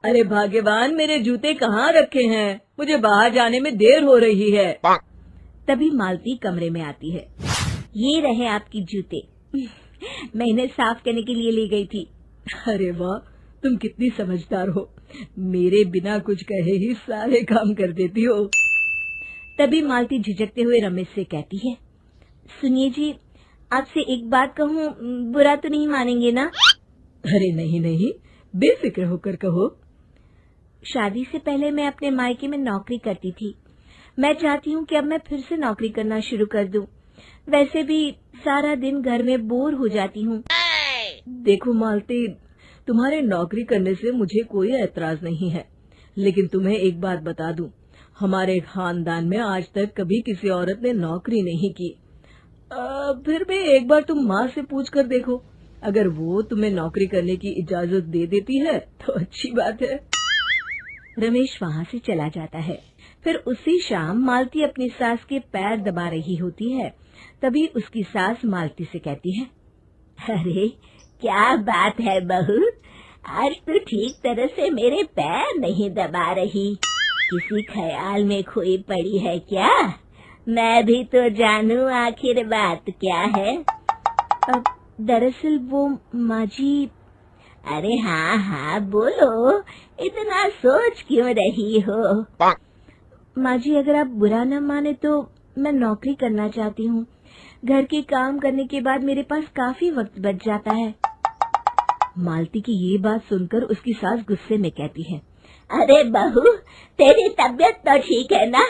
अरे भाग्यवान, मेरे जूते कहाँ रखे हैं? मुझे बाहर जाने में देर हो रही है। तभी मालती कमरे में आती है। ये रहे आपकी जूते। मैं इन्हें साफ करने के लिए ले गई थी। अरे वाह, तुम कितनी समझदार हो। मेरे बिना कुछ कहे ही सारे काम कर देती हो। तभी मालती झिझकते हुए रमेश से कहती है, सुनिए जी, आपसे एक बात कहूँ, बुरा तो नहीं मानेंगे ना? अरे नहीं नहीं, बेफिक्र होकर कहो। शादी से पहले मैं अपने मायके में नौकरी करती थी। मैं चाहती हूँ कि अब मैं फिर से नौकरी करना शुरू कर दूं। वैसे भी सारा दिन घर में बोर हो जाती हूँ। देखो मालती, तुम्हारे नौकरी करने से मुझे कोई ऐतराज नहीं है, लेकिन तुम्हें एक बात बता दूं, हमारे खानदान में आज तक कभी किसी औरत ने नौकरी नहीं की। फिर भी एक बार तुम माँ से पूछ कर देखो, अगर वो तुम्हें नौकरी करने की इजाजत दे देती है तो अच्छी बात है। रमेश वहाँ से चला जाता है। फिर उसी शाम मालती अपनी सास के पैर दबा रही होती है। तभी उसकी सास मालती से कहती है, अरे क्या बात है बहू, आज तो ठीक तरह से मेरे पैर नहीं दबा रही। किसी ख्याल में खोई पड़ी है क्या? मैं भी तो जानूं आखिर बात क्या है। दरअसल वो माँ जी। अरे हाँ हाँ बोलो, इतना सोच क्यों रही हो? माँ जी, अगर आप बुरा न माने तो मैं नौकरी करना चाहती हूँ। घर के काम करने के बाद मेरे पास काफी वक्त बच जाता है। मालती की ये बात सुनकर उसकी सास गुस्से में कहती है, अरे बहू, तेरी तबीयत तो ठीक है ना?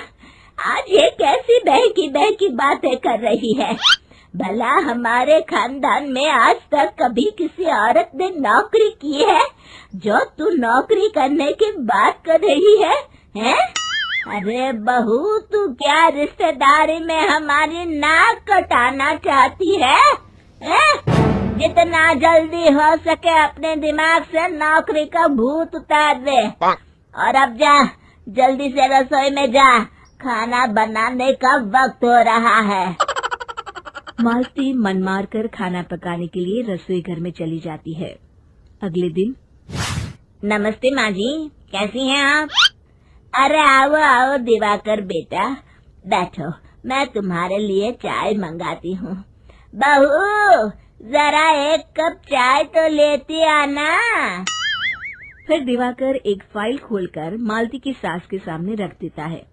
आज ये कैसी बहकी बातें कर रही है? भला हमारे खानदान में आज तक कभी किसी औरत ने नौकरी की है जो तू नौकरी करने की बात कर रही है, हैं? अरे बहू, तू क्या रिश्तेदारी में हमारी नाक कटाना चाहती है? जितना जल्दी हो सके अपने दिमाग से नौकरी का भूत उतार दे, और अब जा, जल्दी से रसोई में जा, खाना बनाने का वक्त हो रहा है। मालती मन मार कर खाना पकाने के लिए रसोई घर में चली जाती है। अगले दिन, नमस्ते माँ जी, कैसी हैं आप? अरे आओ आओ दिवाकर बेटा, बैठो, मैं तुम्हारे लिए चाय मंगाती हूँ। बहू, जरा एक कप चाय तो लेती आना। फिर दिवाकर एक फाइल खोलकर मालती की सास के सामने रख देता है।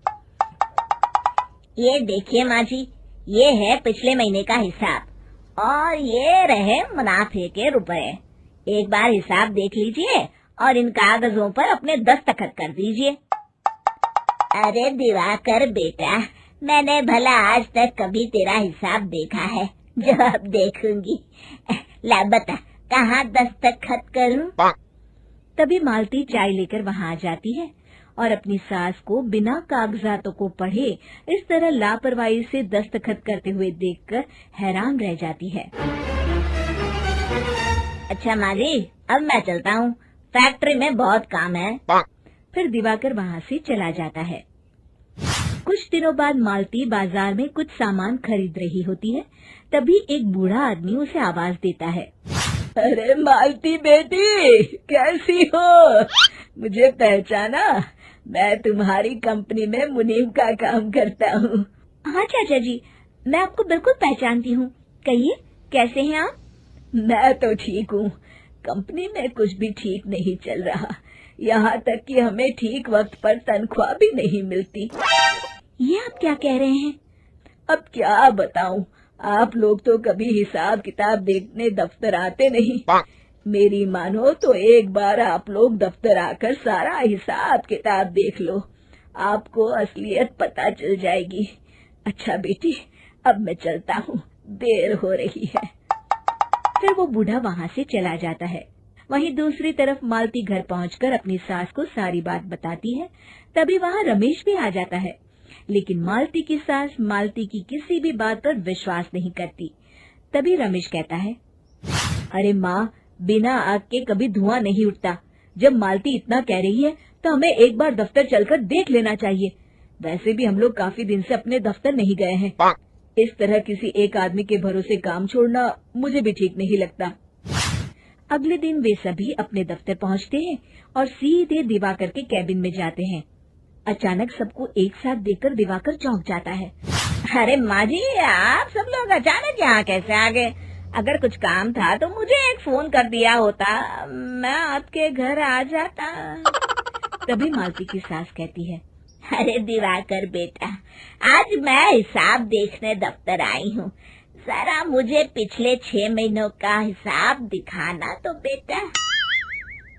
ये देखिए माँ जी, ये है पिछले महीने का हिसाब और ये रहे मुनाफे के रुपए। एक बार हिसाब देख लीजिए और इन कागजों पर अपने दस्तखत कर दीजिए। अरे दिवाकर बेटा, मैंने भला आज तक कभी तेरा हिसाब देखा है जो अब देखूंगी? ला बता, कहाँ दस्तखत करूं? तभी मालती चाय लेकर वहाँ आ जाती है और अपनी सास को बिना कागजातों को पढ़े इस तरह लापरवाही से दस्तखत करते हुए देखकर हैरान रह जाती है। अच्छा माँ जी, अब मैं चलता हूँ, फैक्ट्री में बहुत काम है। फिर दिवाकर वहाँ से चला जाता है। कुछ दिनों बाद मालती बाजार में कुछ सामान खरीद रही होती है। तभी एक बूढ़ा आदमी उसे आवाज देता है, अरे मालती बेटी, कैसी हो? मुझे पहचाना? मैं तुम्हारी कंपनी में मुनीम का काम करता हूँ। हाँ चाचा जी, मैं आपको बिल्कुल पहचानती हूँ। कहिए, कैसे हैं आप? मैं तो ठीक हूँ। कंपनी में कुछ भी ठीक नहीं चल रहा, यहाँ तक कि हमें ठीक वक्त पर तनख्वाह भी नहीं मिलती। ये आप क्या कह रहे हैं? अब क्या बताऊँ, आप लोग तो कभी हिसाब किताब देखने दफ्तर आते नहीं। मेरी मानो तो एक बार आप लोग दफ्तर आकर सारा हिसाब किताब देख लो, आपको असलियत पता चल जाएगी। अच्छा बेटी, अब मैं चलता हूँ, देर हो रही है। फिर वो बूढ़ा वहाँ से चला जाता है। वहीं दूसरी तरफ मालती घर पहुंचकर अपनी सास को सारी बात बताती है। तभी वहाँ रमेश भी आ जाता है, लेकिन मालती की सास मालती की किसी भी बात पर विश्वास नहीं करती। तभी रमेश कहता है, अरे माँ, बिना आग के कभी धुआं नहीं उठता। जब मालती इतना कह रही है तो हमें एक बार दफ्तर चलकर देख लेना चाहिए। वैसे भी हम लोग काफी दिन से अपने दफ्तर नहीं गए हैं। इस तरह किसी एक आदमी के भरोसे काम छोड़ना मुझे भी ठीक नहीं लगता। अगले दिन वे सभी अपने दफ्तर पहुंचते हैं और सीधे दिवाकर के कैबिन में जाते हैं। अचानक सबको एक साथ देखकर दिवाकर चौंक जाता है। अरे माँ जी, आप सब लोग अचानक यहाँ कैसे आ गए? अगर कुछ काम था तो मुझे एक फोन कर दिया होता, मैं आपके घर आ जाता। तभी मालती की सास कहती है, अरे दिवाकर बेटा, आज मैं हिसाब देखने दफ्तर आई हूँ, जरा मुझे पिछले 6 महीनों का हिसाब दिखाना तो बेटा।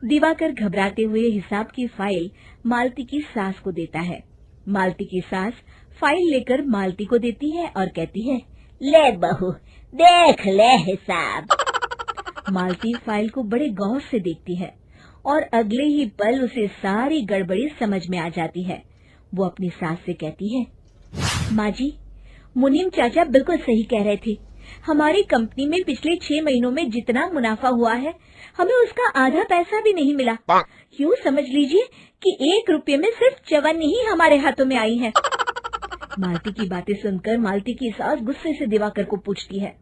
दिवाकर घबराते हुए हिसाब की फाइल मालती की सास को देता है। मालती की सास फाइल लेकर मालती को देती है और कहती है, ले बहू, देख ले हिसाब। मालती फाइल को बड़े गौर से देखती है और अगले ही पल उसे सारी गड़बड़ी समझ में आ जाती है। वो अपनी सास से कहती है, माँ जी, मुनीम चाचा बिल्कुल सही कह रहे थे। हमारी कंपनी में पिछले 6 महीनों में जितना मुनाफा हुआ है, हमें उसका आधा पैसा भी नहीं मिला। यूँ समझ लीजिए कि 1 रुपये में सिर्फ चवन्नी ही हमारे हाथों में आई है। मालती की बातें सुनकर मालती की सास गुस्से से दिवाकर को पूछती है,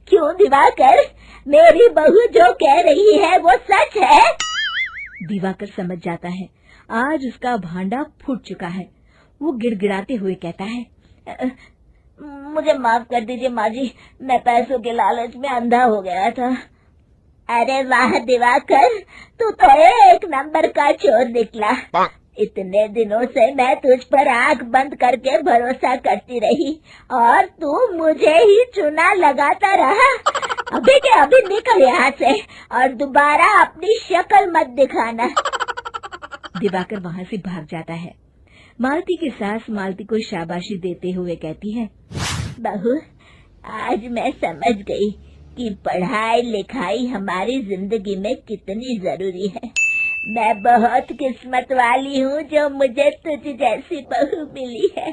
क्यों दिवाकर, मेरी बहू जो कह रही है वो सच है? दिवाकर समझ जाता है आज उसका भांडा फूट चुका है। वो गिड़गिड़ाते हुए कहता है, मुझे माफ कर दीजिए माँ जी, मैं पैसों के लालच में अंधा हो गया था। अरे वाह दिवाकर, तू तो एक नंबर का चोर निकला। इतने दिनों से मैं तुझ पर आंख बंद करके भरोसा करती रही और तू मुझे ही चुना लगाता रहा। अभी के अभी निकल यहाँ से और दोबारा अपनी शक्ल मत दिखाना। दिवाकर वहाँ से भाग जाता है। मालती की सास मालती को शाबाशी देते हुए कहती है, बहू, आज मैं समझ गई कि पढ़ाई लिखाई हमारी जिंदगी में कितनी जरूरी है। मैं बहुत किस्मत वाली हूँ जो मुझे तुझ जैसी बहू मिली है।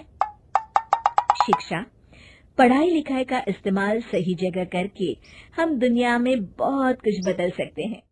शिक्षा, पढ़ाई लिखाई का इस्तेमाल सही जगह करके हम दुनिया में बहुत कुछ बदल सकते हैं।